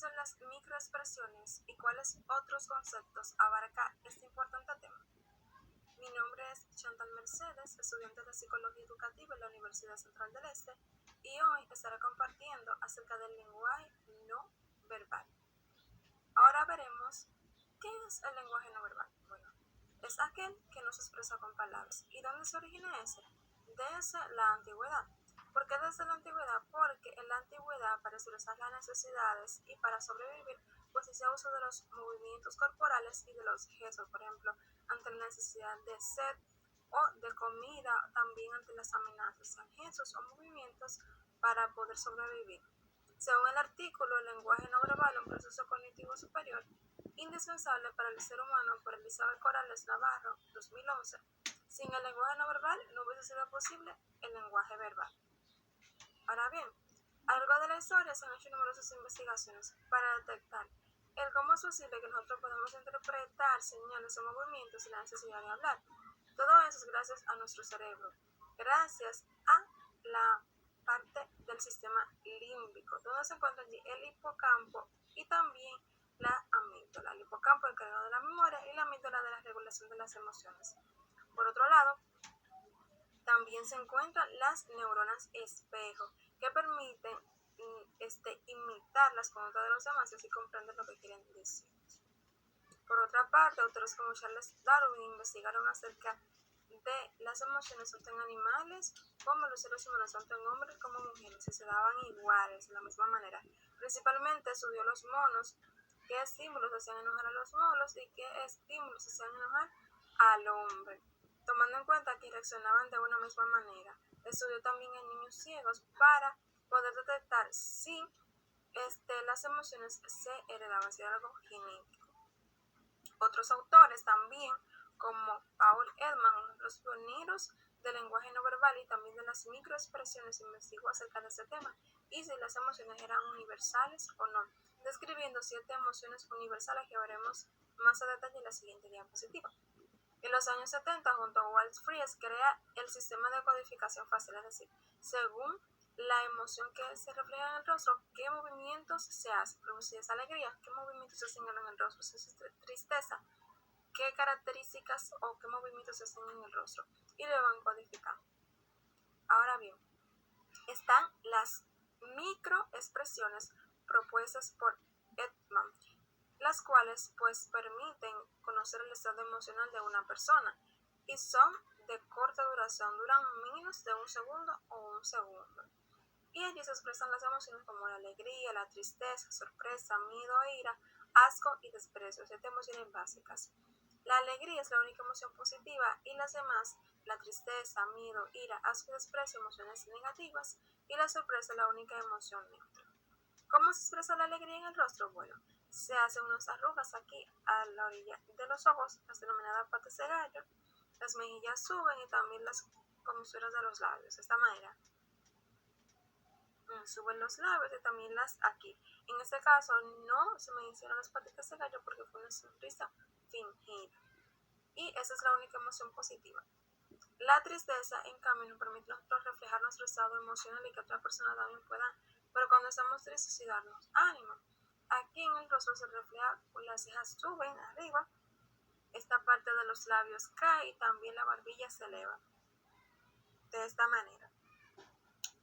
son las microexpresiones y cuáles otros conceptos abarca este importante tema? Mi nombre es Chantal Mercedes, estudiante de Psicología Educativa en la Universidad Central del Este, y hoy estaré compartiendo acerca del lenguaje no verbal. Ahora veremos qué es el lenguaje no verbal. Bueno, es aquel que no se expresa con palabras. ¿Y dónde se origina ese? Desde la antigüedad. ¿Por qué desde la antigüedad? Porque en la antigüedad, para expresar las necesidades y para sobrevivir, pues se hacía uso de los movimientos corporales y de los gestos. Por ejemplo, ante la necesidad de sed o de comida, también ante las amenazas, sean gestos o movimientos para poder sobrevivir. Según el artículo, el lenguaje no verbal es un proceso cognitivo superior indispensable para el ser humano por Elizabeth Corrales Navarro, 2011. Sin el lenguaje no verbal no hubiese sido posible el lenguaje verbal. Ahora bien, a lo largo de la historia se han hecho numerosas investigaciones para detectar el cómo es posible que nosotros podamos interpretar señales o movimientos sin la necesidad de hablar. Todo eso es gracias a nuestro cerebro, gracias a la parte del sistema límbico, donde se encuentra allí el hipocampo y también la amígdala. El hipocampo es encargado de la memoria y la amígdala de la regulación de las emociones. Por otro lado, también se encuentran las neuronas espejo, que permiten imitar las conductas de los demás y así comprender lo que quieren decir. Por otra parte, autores como Charles Darwin investigaron acerca de las emociones tanto en animales como en los seres humanos, tanto en hombres como mujeres, y se daban iguales, de la misma manera. Principalmente estudió los monos, qué estímulos hacían enojar a los monos y qué estímulos hacían enojar al hombre, tomando en cuenta que reaccionaban de una misma manera. Estudió también en niños ciegos para poder detectar si las emociones se heredaban, si era algo genético. Otros autores también, como Paul Ekman, los pioneros del lenguaje no verbal y también de las microexpresiones, investigó acerca de ese tema y si las emociones eran universales o no, describiendo 7 emociones universales que veremos más a detalle en la siguiente diapositiva. En los años 70, junto a Walt Fries, crea el sistema de codificación facial, es decir, según la emoción que se refleja en el rostro, qué movimientos se hacen. Por ejemplo, si es alegría, qué movimientos se hacen en el rostro. Si es tristeza, qué características o qué movimientos se hacen en el rostro. Y lo van codificando. Ahora bien, están las microexpresiones propuestas por Ekman, las cuales pues permiten conocer el estado emocional de una persona y son de corta duración, duran menos de un segundo o un segundo. Y allí se expresan las emociones como la alegría, la tristeza, sorpresa, miedo, ira, asco y desprecio, 7 emociones básicas. La alegría es la única emoción positiva y las demás, la tristeza, miedo, ira, asco y desprecio, emociones negativas, y la sorpresa es la única emoción neutra. ¿Cómo se expresa la alegría en el rostro? Bueno, se hacen unas arrugas aquí a la orilla de los ojos, las denominadas patas de gallo, las mejillas suben y también las comisuras de los labios, de esta manera. Suben los labios y también las aquí. En este caso no se me hicieron las patitas de gallo porque fue una sonrisa fingida. Y esa es la única emoción positiva. La tristeza, en cambio, nos permite nosotros reflejar nuestro estado emocional y que otra persona también pueda, pero cuando estamos tristes y darnos ánimo. Aquí en el rostro se refleja, las cejas suben arriba, esta parte de los labios cae y también la barbilla se eleva. De esta manera.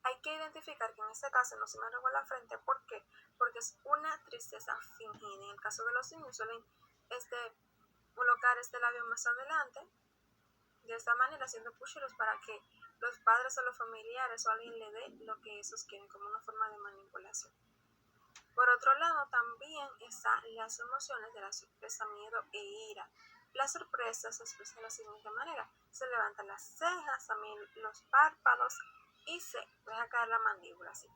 Hay que identificar que en este caso no se me arrugó la frente. ¿Por qué? Porque es una tristeza fingida. En el caso de los niños suelen colocar este labio más adelante, de esta manera haciendo push-ups para que los padres o los familiares o alguien le dé lo que esos quieren, como una forma de manipulación. Por otro lado, también están las emociones de la sorpresa, miedo e ira. La sorpresa se expresa de la siguiente manera: se levantan las cejas, también los párpados y se deja caer la mandíbula, así.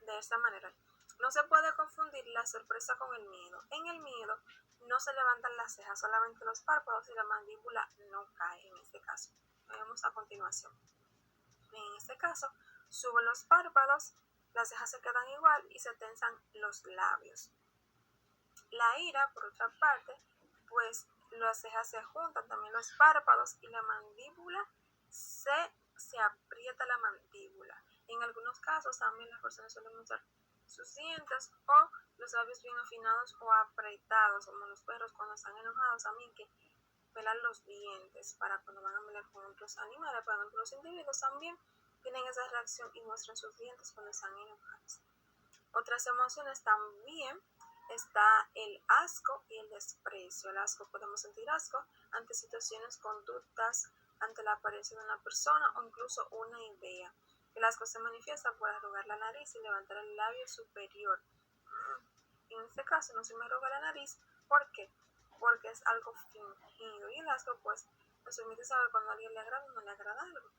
De esta manera. No se puede confundir la sorpresa con el miedo. En el miedo no se levantan las cejas, solamente los párpados y la mandíbula no cae en este caso. Lo vemos a continuación. En este caso, suben los párpados, las cejas se quedan igual y se tensan los labios. La ira, por otra parte, pues las cejas se juntan, también los párpados y la mandíbula se aprieta la mandíbula. En algunos casos también las personas suelen usar sus dientes o los labios bien afinados o apretados, como los perros cuando están enojados, también que pelan los dientes para cuando van a pelear con otros animales, pero algunos individuos también tienen esa reacción y muestran sus dientes cuando están enojados. Otras emociones también está el asco y el desprecio. El asco, podemos sentir asco ante situaciones, conductas, ante la apariencia de una persona o incluso una idea. El asco se manifiesta por arrugar la nariz y levantar el labio superior. En este caso no se me arruga la nariz. ¿Por qué? Porque es algo fingido. Y el asco pues nos permite saber cuando a alguien le agrada o no le agrada algo.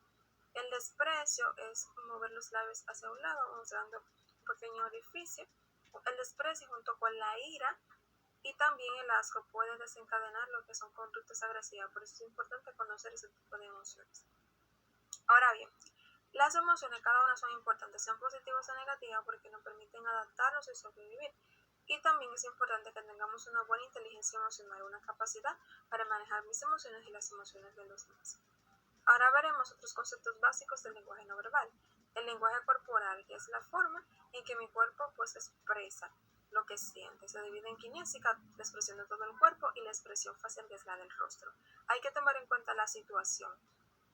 El desprecio es mover los labios hacia un lado, mostrando un pequeño orificio. El desprecio junto con la ira y también el asco puede desencadenar lo que son conductas agresivas. Por eso es importante conocer ese tipo de emociones. Ahora bien, las emociones cada una son importantes, sean positivas o negativas, porque nos permiten adaptarnos y sobrevivir. Y también es importante que tengamos una buena inteligencia emocional, una capacidad para manejar mis emociones y las emociones de los demás. Ahora veremos otros conceptos básicos del lenguaje no verbal. El lenguaje corporal, que es la forma en que mi cuerpo pues expresa lo que siente. Se divide en kinésica, la expresión de todo el cuerpo, y la expresión facial, que es la del rostro. Hay que tomar en cuenta la situación.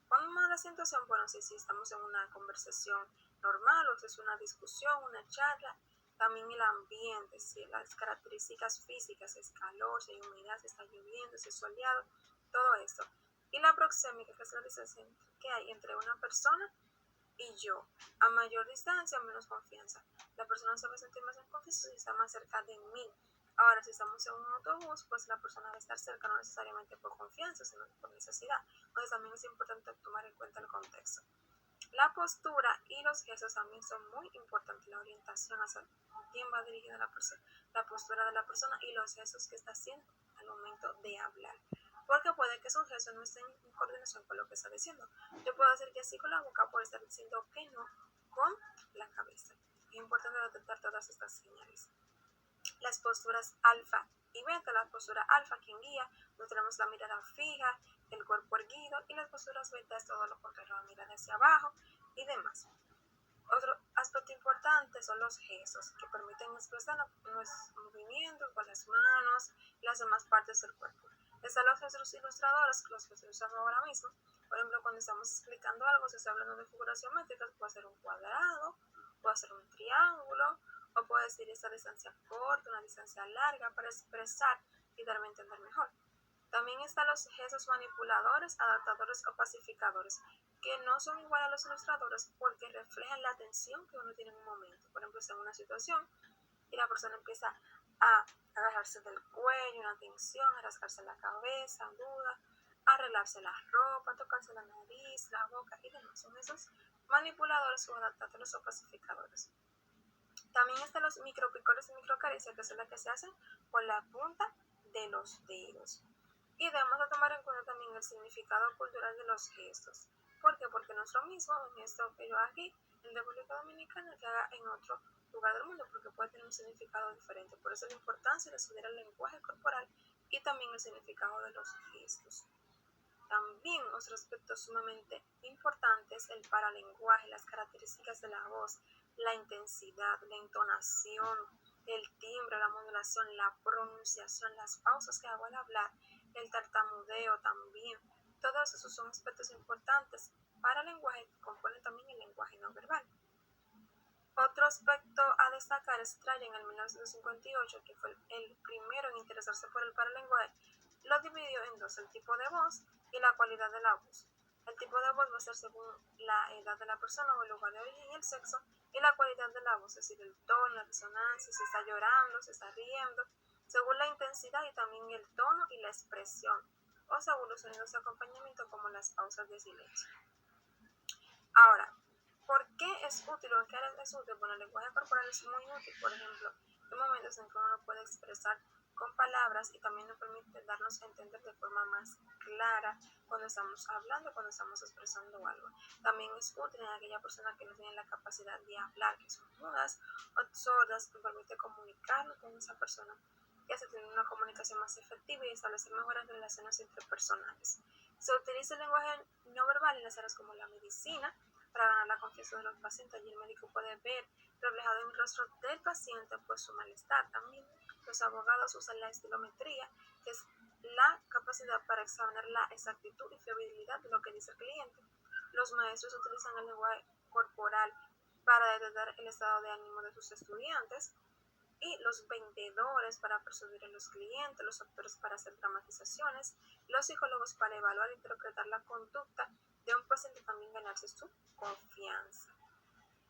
¿Cómo es la situación? Bueno, si estamos en una conversación normal o si es una discusión, una charla. También el ambiente, si las características físicas, si es calor, si hay humedad, si está lloviendo, si es soleado, todo esto. Y la proxémica, que es la distancia que hay entre una persona y yo. A mayor distancia, menos confianza. La persona se va a sentir más en confianza si está más cerca de mí. Ahora, si estamos en un autobús, pues la persona va a estar cerca, no necesariamente por confianza, sino por necesidad. Entonces también es importante tomar en cuenta el contexto. La postura y los gestos también son muy importantes. La orientación hacia quién va dirigida la persona, la postura de la persona y los gestos que está haciendo al momento de hablar. Porque puede que esos gestos no estén en coordinación con lo que está diciendo. Yo puedo decir que sí con la boca, puede estar diciendo que no con la cabeza. Es importante detectar todas estas señales. Las posturas alfa y beta. La postura alfa, quien guía, donde tenemos la mirada fija, el cuerpo erguido, y las posturas beta es todo lo contrario, la mirada hacia abajo y demás. Otro aspecto importante son los gestos, que permiten expresar nuestros movimientos con las manos y las demás partes del cuerpo. Están los gestos ilustradores, los que estoy usando ahora mismo. Por ejemplo, cuando estamos explicando algo, si está hablando de figuras geométricas, puede ser un cuadrado, puede ser un triángulo, o puede decir esta distancia corta, una distancia larga, para expresar y darme a entender mejor. También están los gestos manipuladores, adaptadores o pacificadores, que no son igual a los ilustradores porque reflejan la tensión que uno tiene en un momento. Por ejemplo, está en una situación y la persona empieza a agarrarse del cuello, una tensión, a rascarse la cabeza, duda, a arreglarse la ropa, a tocarse la nariz, la boca y demás. Son esos manipuladores o adaptadores o pacificadores. También están los micropicores y microcaricias, que son las que se hacen con la punta de los dedos. Y debemos de tomar en cuenta también el significado cultural de los gestos. ¿Por qué? Porque no es lo mismo un gesto que yo haga aquí en República Dominicana que haga en otro lugar del mundo, porque puede tener un significado diferente. Por eso la importancia de estudiar el lenguaje corporal y también el significado de los gestos. También otro aspecto sumamente importante es el paralenguaje, las características de la voz, la intensidad, la entonación, el timbre, la modulación, la pronunciación, las pausas que hago al hablar, el tartamudeo también. Todos esos son aspectos importantes para el lenguaje que componen también el lenguaje no verbal. Otro aspecto a destacar es Trajan en 1958, que fue el primero en interesarse por el paralenguaje. Lo dividió en dos, el tipo de voz y la cualidad de la voz. El tipo de voz va a ser según la edad de la persona o el lugar de origen y el sexo, y la cualidad de la voz, es decir, el tono, la resonancia, si está llorando, si está riendo, según la intensidad y también el tono y la expresión, o según los sonidos de acompañamiento como las pausas de silencio. Ahora, ¿por qué es útil o en qué es útil? Bueno, el lenguaje corporal es muy útil, por ejemplo, en momentos en que uno no puede expresar con palabras y también nos permite darnos a entender de forma más clara cuando estamos hablando, cuando estamos expresando algo. También es útil en aquella persona que no tiene la capacidad de hablar, que son mudas o sordas, que permite comunicarnos con esa persona y así tener una comunicación más efectiva y establecer mejores relaciones interpersonales. Se utiliza el lenguaje no verbal en las áreas como la medicina, para ganar la confianza de los pacientes. Allí el médico puede ver reflejado en el rostro del paciente, pues su malestar también. Los abogados usan la estilometría, que es la capacidad para examinar la exactitud y fiabilidad de lo que dice el cliente. Los maestros utilizan el lenguaje corporal para detectar el estado de ánimo de sus estudiantes, y los vendedores para persuadir a los clientes, los actores para hacer dramatizaciones, los psicólogos para evaluar e interpretar la conducta de un paciente y también ganarse su confianza.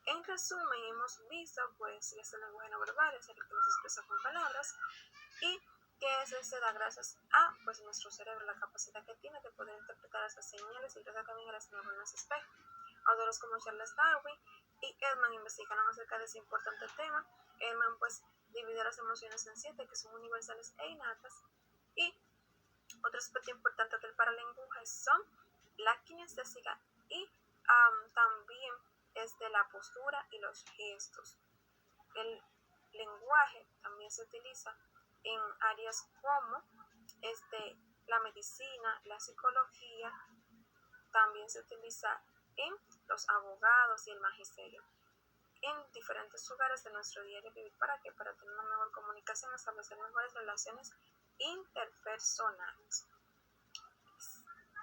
En resumen, hemos visto pues que este lenguaje no verbal es el que nos expresa con palabras y que se da gracias a pues nuestro cerebro, la capacidad que tiene de poder interpretar esas señales y gracias también a las neuronas espejo. Autores como Charles Darwin y Edman investigaron acerca de ese importante tema. Edman pues divide las emociones en 7 que son universales e innatas, y otro aspecto importante del paralenguaje son la kinestésica y también es de la postura y los gestos. El lenguaje también se utiliza en áreas como la medicina, la psicología, también se utiliza en los abogados y el magisterio, en diferentes lugares de nuestro diario vivir. ¿Para qué? Para tener una mejor comunicación, establecer mejores relaciones interpersonales.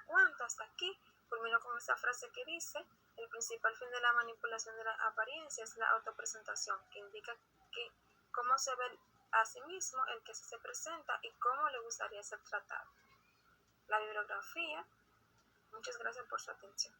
¿Cuánto? Hasta aquí culmino con esta frase que dice: el principal fin de la manipulación de la apariencia es la autopresentación, que indica que cómo se ve a sí mismo el que se presenta y cómo le gustaría ser tratado. La bibliografía. Muchas gracias por su atención.